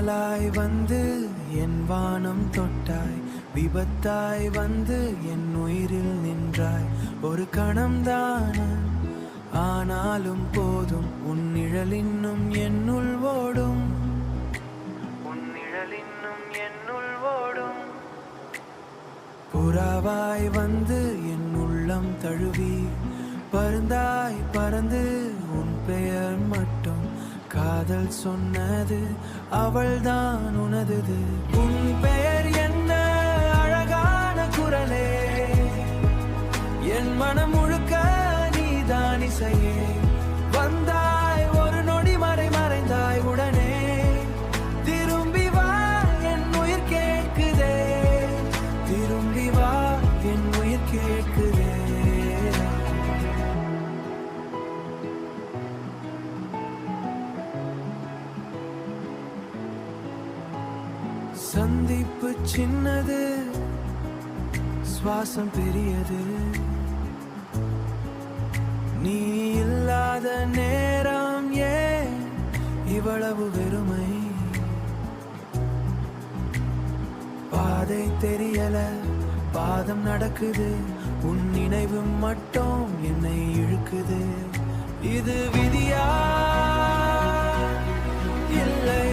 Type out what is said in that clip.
மின்னலாய் வந்து என் வானம் தொட்டாய், விபத்தாய் வந்து என் உயிரில் நின்றாய். ஒரு கணம்தான ஆனாலும் போதும், உன் நிழல் இன்னும் என்னுள் ஓடும், உன் நிழல் இன்னும் என்னுள் ஓடும். புறாவாய் வந்து என் உள்ளம் தழுவி, பருந்தாய் பறந்து உன் பெயர் மட்டும் காதல் சொன்னது, அவள்தான் உனது. உன் பெயர் என்ன அழகான குரலே, என் மனம் முழுக்க நீதான் இசையே. வந்தாய் ஒரு நொடி மறைந்தாய் உடனே, திரும்பி வா என் உயிர் கேட்குதே, திரும்பி வா என் உயிர் கேட்குதே. சந்திப்பு சின்னது, சுவாசம் பெரியது, நீ இல்லாத நேரம் ஏன் இவ்வளவு வெறுமை? பாதை தெரியல, பாதம் நடக்குது, உன் நினைவு மட்டும் என்னை இழுக்குது. இது விதியா இல்லை